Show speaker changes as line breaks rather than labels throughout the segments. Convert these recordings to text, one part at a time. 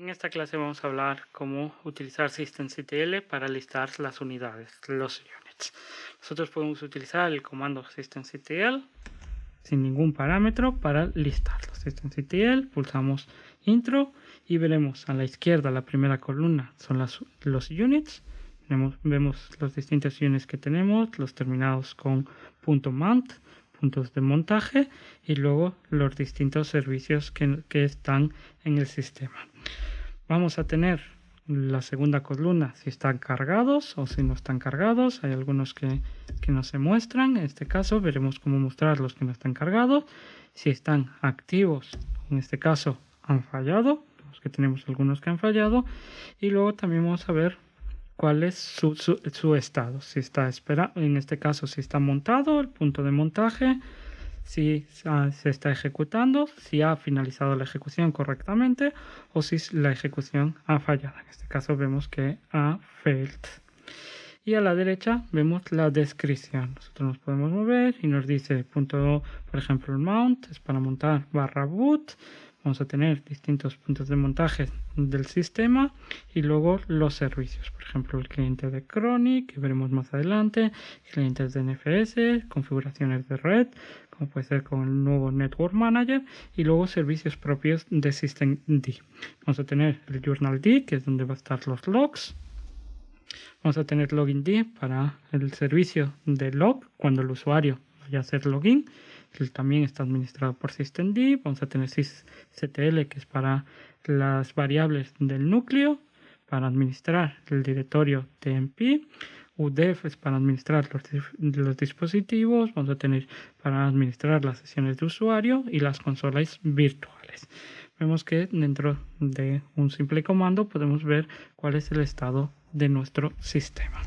En esta clase vamos a hablar cómo utilizar systemctl para listar las unidades, los units. Nosotros podemos utilizar el comando systemctl sin ningún parámetro para listarlos. Systemctl, pulsamos intro y veremos a la izquierda la primera columna son los units. Vemos los distintos units que tenemos, los terminados con .mount, puntos de montaje, y luego los distintos servicios que están en el sistema. Vamos a tener la segunda columna si están cargados o si no están cargados. Hay algunos que no se muestran. En este caso veremos cómo mostrar los que no están cargados. Si están activos, en este caso han fallado. Vemos que tenemos algunos que han fallado. Y luego también vamos a ver cuál es su estado. Si está en este caso si está montado, el punto de montaje. Si se está ejecutando, si ha finalizado la ejecución correctamente o si la ejecución ha fallado. En este caso vemos que ha failed. Y a la derecha vemos la descripción. Nosotros nos podemos mover y nos dice punto, por ejemplo, el mount es para montar /boot. Vamos a tener distintos puntos de montaje del sistema y luego los servicios. Por ejemplo, el cliente de Chronic, que veremos más adelante, clientes de NFS, configuraciones de red, como puede ser con el nuevo Network Manager, y luego servicios propios de systemd. Vamos a tener el journald, que es donde va a estar los logs. Vamos a tener login para el servicio de log cuando el usuario vaya a hacer login. Él también está administrado por systemd. Vamos a tener sysctl, que es para las variables del núcleo, para administrar el directorio tmp. UDEF es para administrar los dispositivos. Vamos a tener para administrar las sesiones de usuario y las consolas virtuales. Vemos que dentro de un simple comando podemos ver cuál es el estado de nuestro sistema.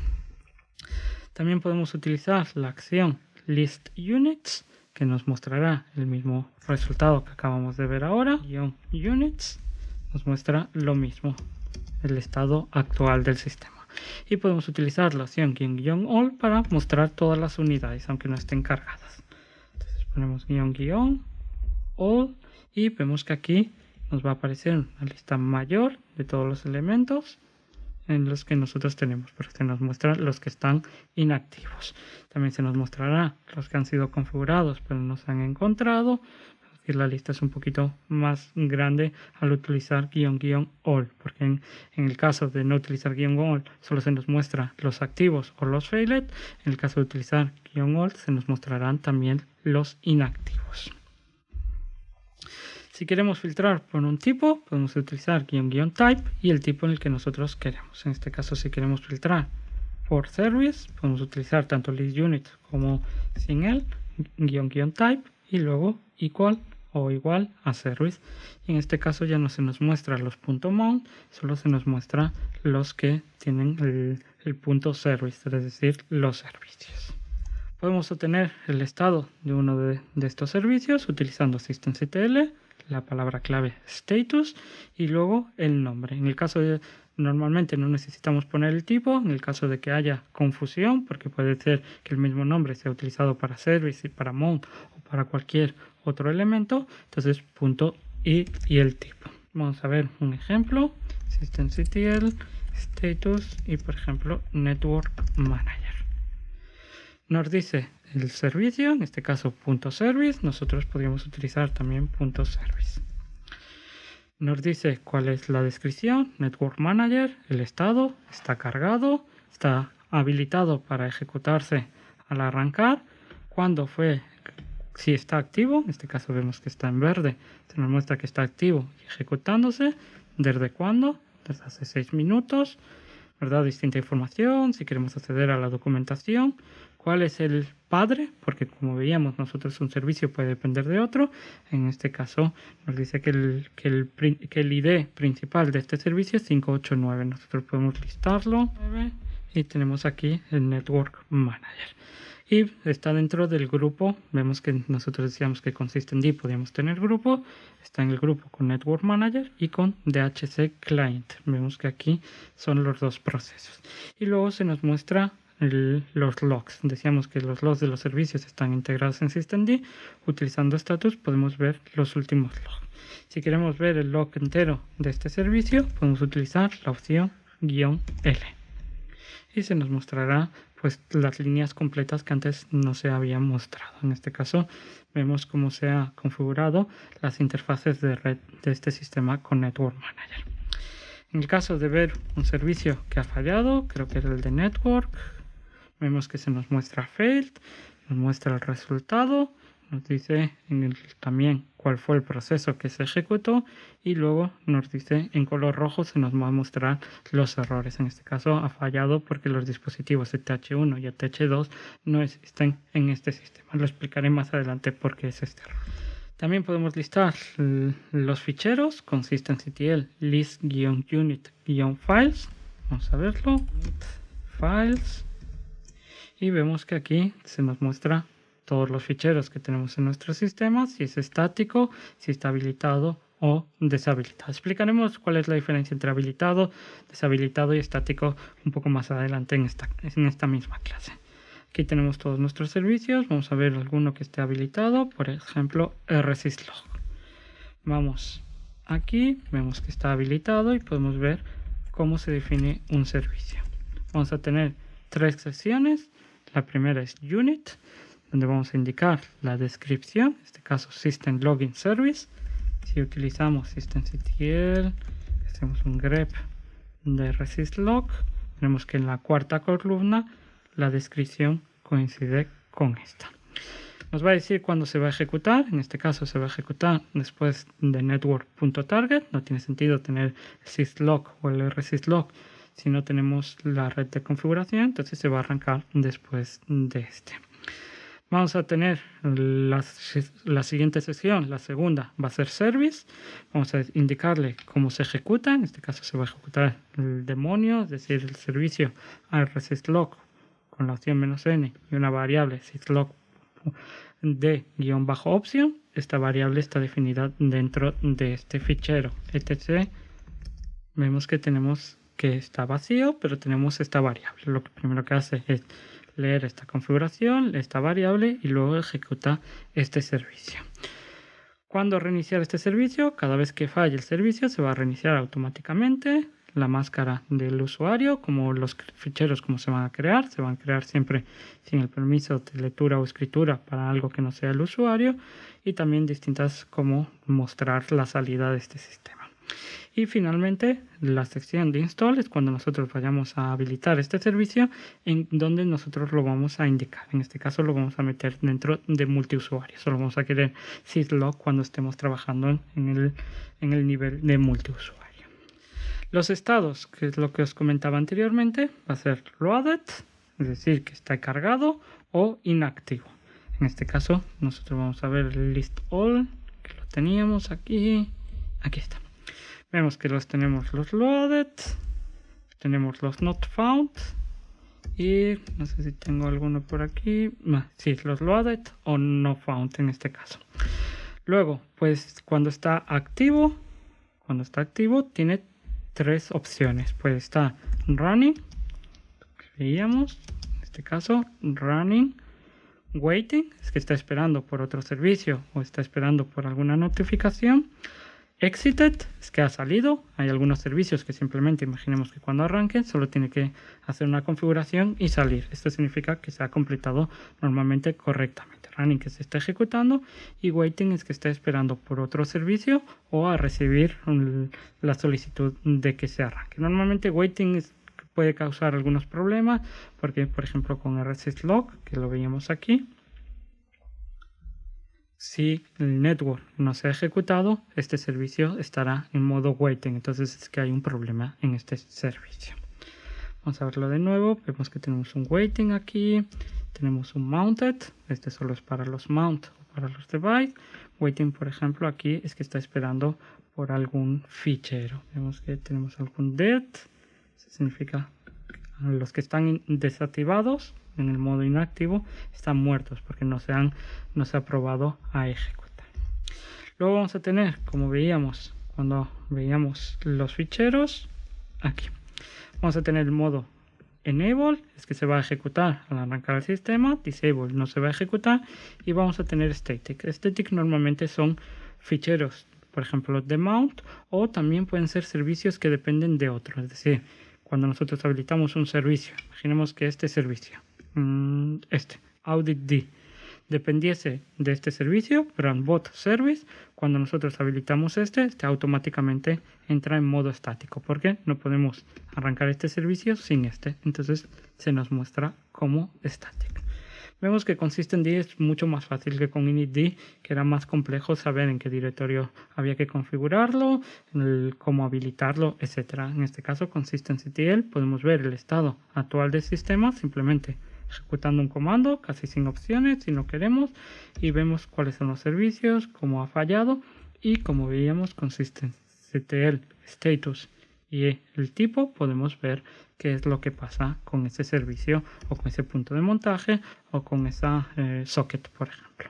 También podemos utilizar la acción list_units, que nos mostrará el mismo resultado que acabamos de ver ahora. -units nos muestra lo mismo, el estado actual del sistema. Y podemos utilizar la opción --all para mostrar todas las unidades, aunque no estén cargadas. Entonces ponemos --all y vemos que aquí nos va a aparecer una lista mayor de todos los elementos en los que nosotros tenemos, porque se nos muestran los que están inactivos. También se nos mostrará los que han sido configurados pero no se han encontrado. Es decir, la lista es un poquito más grande al utilizar --all, porque en el caso de no utilizar --all solo se nos muestra los activos o los failed. En el caso de utilizar --all se nos mostrarán también los inactivos. Si queremos filtrar por un tipo, podemos utilizar --type y el tipo en el que nosotros queremos. En este caso, si queremos filtrar por service, podemos utilizar tanto list_unit como sin él, --type y luego equal o igual a service. Y en este caso ya no se nos muestra los .mount, solo se nos muestra los que tienen el punto service, es decir, los servicios. Podemos obtener el estado de uno de estos servicios utilizando systemctl, la palabra clave status y luego el nombre. En el caso de normalmente no necesitamos poner el tipo, en el caso de que haya confusión, porque puede ser que el mismo nombre sea utilizado para service y para mount o para cualquier otro elemento, entonces punto y el tipo. Vamos a ver un ejemplo, systemctl status y por ejemplo network manager. Nos dice el servicio, en este caso .service, nosotros podríamos utilizar también .service. Nos dice cuál es la descripción, Network Manager, el estado, está cargado, está habilitado para ejecutarse al arrancar, cuándo fue, si está activo, en este caso vemos que está en verde, se nos muestra que está activo y ejecutándose, desde cuándo, desde hace 6 minutos, ¿verdad? Distinta información, si queremos acceder a la documentación, cuál es el padre, porque como veíamos nosotros un servicio puede depender de otro. En este caso nos dice que el ID principal de este servicio es 589. Nosotros podemos listarlo y tenemos aquí el Network Manager. Y está dentro del grupo, vemos que nosotros decíamos que con systemd podíamos tener grupo, está en el grupo con Network Manager y con DHC Client. Vemos que aquí son los dos procesos. Y luego se nos muestra los logs. Decíamos que los logs de los servicios están integrados en systemd. Utilizando status podemos ver los últimos logs. Si queremos ver el log entero de este servicio, podemos utilizar la opción "-l". Y se nos mostrará pues las líneas completas que antes no se habían mostrado. En este caso vemos cómo se ha configurado las interfaces de red de este sistema con Network Manager. En el caso de ver un servicio que ha fallado, creo que es el de Network, vemos que se nos muestra failed, nos muestra el resultado, nos dice también cuál fue el proceso que se ejecutó y luego nos dice en color rojo se nos va a mostrar los errores. En este caso ha fallado porque los dispositivos ETH1 y ETH2 no existen en este sistema. Lo explicaré más adelante por qué es este error. También podemos listar los ficheros con systemctl list-unit-files. Vamos a verlo. Files. Y vemos que aquí se nos muestra todos los ficheros que tenemos en nuestro sistema, si es estático, si está habilitado o deshabilitado. Explicaremos cuál es la diferencia entre habilitado, deshabilitado y estático un poco más adelante en esta misma clase. Aquí tenemos todos nuestros servicios. Vamos a ver alguno que esté habilitado, por ejemplo rsyslog. Vamos aquí, vemos que está habilitado y podemos ver cómo se define un servicio. Vamos a tener 3 secciones. La primera es unit, donde vamos a indicar la descripción, en este caso System Login Service. Si utilizamos systemctl, hacemos un grep de rsyslog, vemos que en la cuarta columna la descripción coincide con esta. Nos va a decir cuándo se va a ejecutar. En este caso se va a ejecutar después de network.target. No tiene sentido tener el syslog o el rsyslog si no tenemos la red de configuración, entonces se va a arrancar después de este. Vamos a tener la siguiente sección, la segunda va a ser service. Vamos a indicarle cómo se ejecuta. En este caso se va a ejecutar el demonio, es decir, el servicio rsyslog con la opción "-n" y una variable syslog de-option. Esta variable está definida dentro de este fichero etc. Vemos que tenemos que está vacío, pero tenemos esta variable. Lo que primero que hace es leer esta configuración, esta variable y luego ejecuta este servicio. ¿Cuándo reiniciar este servicio? Cada vez que falle el servicio se va a reiniciar automáticamente. La máscara del usuario, como los ficheros como se van a crear siempre sin el permiso de lectura o escritura para algo que no sea el usuario, y también distintas como mostrar la salida de este sistema. Y finalmente la sección de install es cuando nosotros vayamos a habilitar este servicio, en donde nosotros lo vamos a indicar. En este caso lo vamos a meter dentro de multiusuario. Solo vamos a querer syslog cuando estemos trabajando en el nivel de multiusuario. Los estados, que es lo que os comentaba anteriormente, va a ser loaded, es decir, que está cargado, o inactivo. En este caso nosotros vamos a ver el list all, que lo teníamos aquí está. Vemos que tenemos los loaded, tenemos los not found y no sé si tengo alguno por aquí. Sí, los loaded o no found en este caso. Luego, pues cuando está activo tiene 3 opciones. Puede estar running, que veíamos, en este caso running, waiting, es que está esperando por otro servicio o está esperando por alguna notificación. Exited es que ha salido. Hay algunos servicios que simplemente imaginemos que cuando arranquen solo tiene que hacer una configuración y salir. Esto significa que se ha completado normalmente correctamente. Running que se está ejecutando y waiting es que está esperando por otro servicio o a recibir la solicitud de que se arranque. Normalmente waiting puede causar algunos problemas porque, por ejemplo, con rsyslog, que lo veíamos aquí, si el network no se ha ejecutado, este servicio estará en modo waiting. Entonces es que hay un problema en este servicio. Vamos a verlo de nuevo. Vemos que tenemos un waiting aquí. Tenemos un mounted. Este solo es para los mount o para los device. Waiting, por ejemplo, aquí es que está esperando por algún fichero. Vemos que tenemos algún dead. Eso significa que los que están desactivados en el modo inactivo están muertos porque no se ha probado a ejecutar. Luego vamos a tener, como veíamos cuando veíamos los ficheros, aquí vamos a tener el modo enable es que se va a ejecutar al arrancar el sistema, disable no se va a ejecutar y vamos a tener static. Static normalmente son ficheros, por ejemplo de mount, o también pueden ser servicios que dependen de otro. Es decir, cuando nosotros habilitamos un servicio, imaginemos que este servicio, audit D, dependiese de este servicio, brand bot service, cuando nosotros habilitamos este automáticamente entra en modo estático, porque no podemos arrancar este servicio sin este, entonces se nos muestra como static. Vemos que con systemd es mucho más fácil que con initd, que era más complejo saber en qué directorio había que configurarlo, cómo habilitarlo, etc. En este caso con systemctl podemos ver el estado actual del sistema simplemente ejecutando un comando, casi sin opciones si no queremos, y vemos cuáles son los servicios, cómo ha fallado, y como veíamos con systemctl status y el tipo, podemos ver qué es lo que pasa con ese servicio o con ese punto de montaje o con esa socket, por ejemplo.